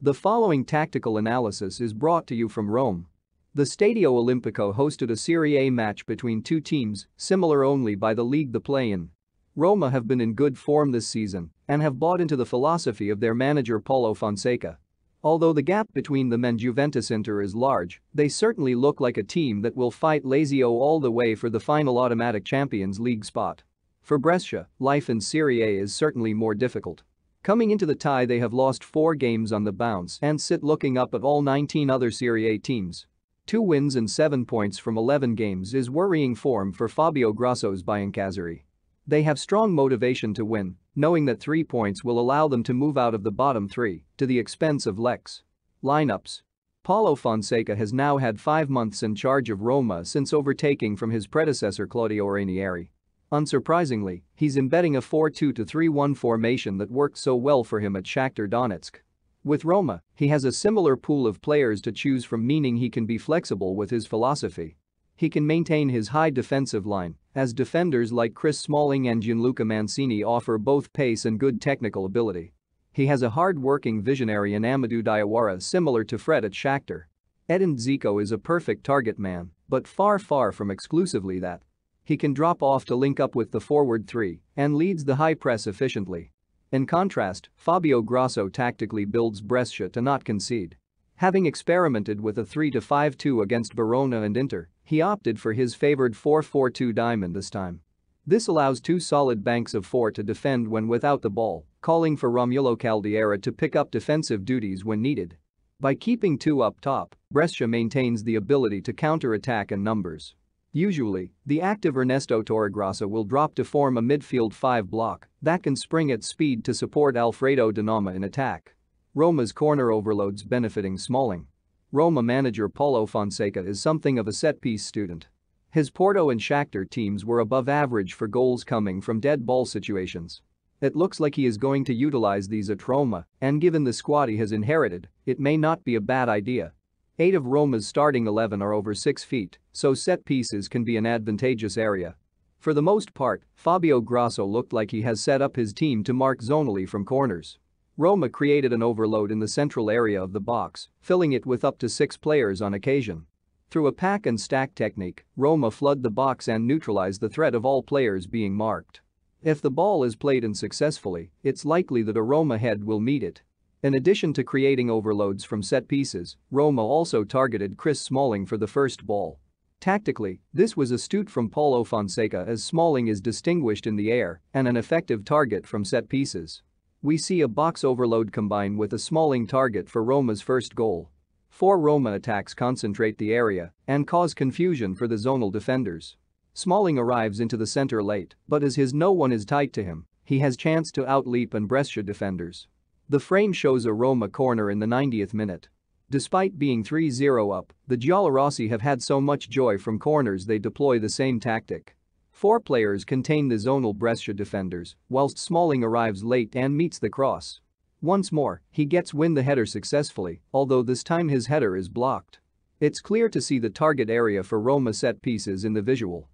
The following tactical analysis is brought to you from Rome. The Stadio Olimpico hosted a Serie A match between two teams, similar only by the league they play in. Roma have been in good form this season and have bought into the philosophy of their manager Paulo Fonseca. Although the gap between them and Juventus Inter is large, they certainly look like a team that will fight Lazio all the way for the final automatic Champions League spot. For Brescia, life in Serie A is certainly more difficult. Coming into the tie, they have lost 4 games on the bounce and sit looking up at all 19 other Serie A teams. 2 wins and 7 points from 11 games is worrying form for Fabio Grosso's Biancazzurri. They have strong motivation to win, knowing that 3 points will allow them to move out of the bottom 3 to the expense of Lex. Lineups. Paulo Fonseca has now had 5 months in charge of Roma since overtaking from his predecessor Claudio Ranieri. Unsurprisingly, he's embedding a 4-2-3-1 formation that worked so well for him at Shakhtar Donetsk. With Roma, he has a similar pool of players to choose from, meaning he can be flexible with his philosophy. He can maintain his high defensive line, as defenders like Chris Smalling and Gianluca Mancini offer both pace and good technical ability. He has a hard-working visionary in Amadou Diawara similar to Fred at Shakhtar. Edin Dzeko is a perfect target man, but far from exclusively that. He can drop off to link up with the forward 3 and leads the high press efficiently. In contrast, Fabio Grosso tactically builds Brescia to not concede. Having experimented with a 3-5-2 against Verona and Inter, he opted for his favored 4-4-2 diamond this time. This allows 2 solid banks of 4 to defend when without the ball, calling for Romulo Caldiera to pick up defensive duties when needed. By keeping 2 up top, Brescia maintains the ability to counter-attack in numbers. Usually, the active Ernesto Torregrossa will drop to form a midfield 5 block that can spring at speed to support Alfredo Di Nama in attack. Roma's corner overloads benefiting Smalling. Roma manager Paulo Fonseca is something of a set-piece student. His Porto and Shakhtar teams were above average for goals coming from dead ball situations. It looks like he is going to utilize these at Roma, and given the squad he has inherited, it may not be a bad idea. 8 of Roma's starting 11 are over 6 feet, so set pieces can be an advantageous area. For the most part, Fabio Grosso looked like he has set up his team to mark zonally from corners. Roma created an overload in the central area of the box, filling it with up to 6 players on occasion. Through a pack and stack technique, Roma flood the box and neutralize the threat of all players being marked. If the ball is played in successfully, it's likely that a Roma head will meet it. In addition to creating overloads from set pieces, Roma also targeted Chris Smalling for the first ball. Tactically, this was astute from Paulo Fonseca, as Smalling is distinguished in the air and an effective target from set pieces. We see a box overload combine with a Smalling target for Roma's first goal. 4 Roma attacks concentrate the area and cause confusion for the zonal defenders. Smalling arrives into the center late, but as his no one is tight to him, he has chance to outleap and Brescia defenders. The frame shows a Roma corner in the 90th minute. Despite being 3-0 up, the Giallorossi have had so much joy from corners they deploy the same tactic. 4 players contain the zonal Brescia defenders, whilst Smalling arrives late and meets the cross. Once more, he gets win the header successfully, although this time his header is blocked. It's clear to see the target area for Roma set pieces in the visual.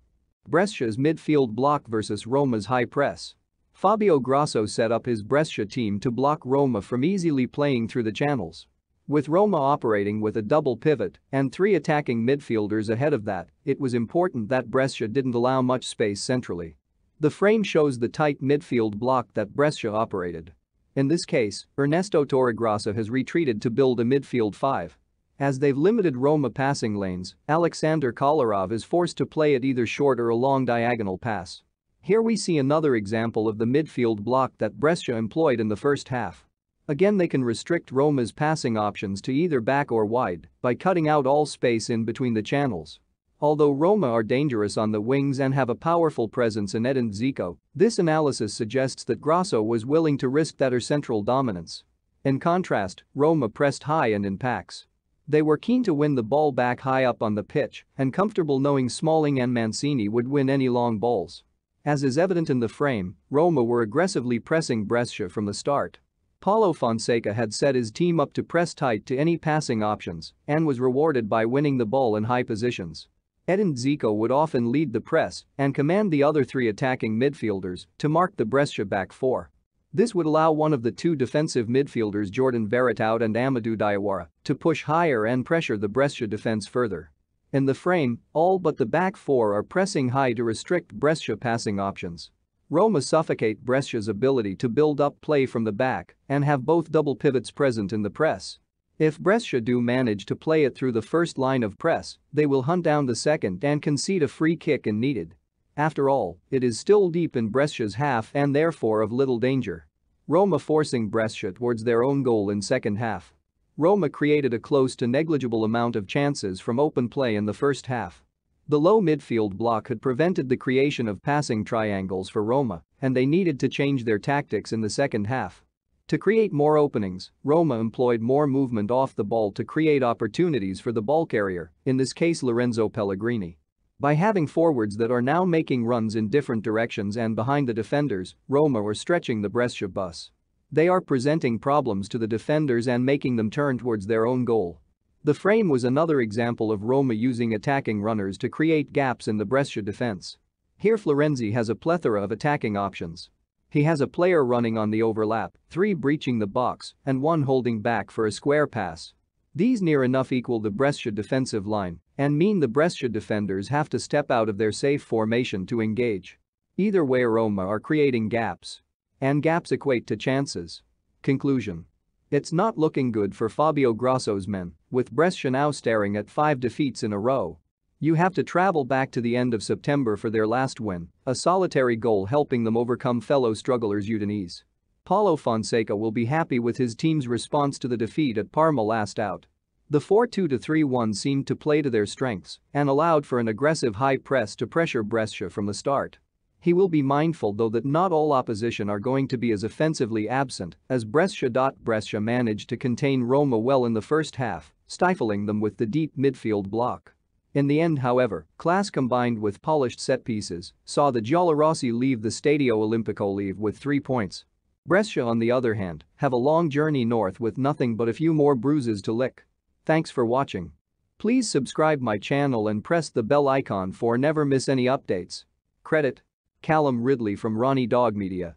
Brescia's midfield block versus Roma's high press. Fabio Grosso set up his Brescia team to block Roma from easily playing through the channels. With Roma operating with a double pivot and 3 attacking midfielders ahead of that, it was important that Brescia didn't allow much space centrally. The frame shows the tight midfield block that Brescia operated. In this case, Ernesto Torregrossa has retreated to build a midfield 5. As they've limited Roma passing lanes, Alexander Kolarov is forced to play at either short or a long diagonal pass. Here we see another example of the midfield block that Brescia employed in the first half. Again, they can restrict Roma's passing options to either back or wide by cutting out all space in between the channels. Although Roma are dangerous on the wings and have a powerful presence in Edin Dzeko, this analysis suggests that Grosso was willing to risk that central dominance. In contrast, Roma pressed high and in packs. They were keen to win the ball back high up on the pitch and comfortable knowing Smalling and Mancini would win any long balls. As is evident in the frame, Roma were aggressively pressing Brescia from the start. Paulo Fonseca had set his team up to press tight to any passing options and was rewarded by winning the ball in high positions. Edin Dzeko would often lead the press and command the other 3 attacking midfielders to mark the Brescia back 4. This would allow one of the two defensive midfielders Jordan Veretout and Amadou Diawara to push higher and pressure the Brescia defense further. In the frame, all but the back four are pressing high to restrict Brescia passing options. Roma suffocate Brescia's ability to build up play from the back and have both double pivots present in the press. If Brescia do manage to play it through the first line of press, they will hunt down the second and concede a free kick if needed. After all, it is still deep in Brescia's half and therefore of little danger. Roma forcing Brescia towards their own goal in second half. Roma created a close to negligible amount of chances from open play in the first half. The low midfield block had prevented the creation of passing triangles for Roma, and they needed to change their tactics in the second half. To create more openings, Roma employed more movement off the ball to create opportunities for the ball carrier, in this case Lorenzo Pellegrini. By having forwards that are now making runs in different directions and behind the defenders, Roma were stretching the Brescia bus. They are presenting problems to the defenders and making them turn towards their own goal. The frame was another example of Roma using attacking runners to create gaps in the Brescia defense. Here Florenzi has a plethora of attacking options. He has a player running on the overlap, 3 breaching the box, and 1 holding back for a square pass. These near enough equal the Brescia defensive line and mean the Brescia defenders have to step out of their safe formation to engage. Either way, Roma are creating gaps. And gaps equate to chances. Conclusion. It's not looking good for Fabio Grosso's men, with Brescia now staring at 5 defeats in a row. You have to travel back to the end of September for their last win, a solitary goal helping them overcome fellow strugglers Udinese. Paulo Fonseca will be happy with his team's response to the defeat at Parma last out. The 4-2-3-1 seemed to play to their strengths and allowed for an aggressive high press to pressure Brescia from the start. He will be mindful though that not all opposition are going to be as offensively absent as Brescia. Brescia managed to contain Roma well in the first half, stifling them with the deep midfield block. In the end, however, class combined with polished set pieces saw the Giallorossi leave the Stadio Olimpico with 3 points. Brescia, on the other hand, have a long journey north with nothing but a few more bruises to lick. Thanks for watching. Please subscribe my channel and press the bell icon for never miss any updates. Credit: Callum Ridley from Ronnie Dog Media.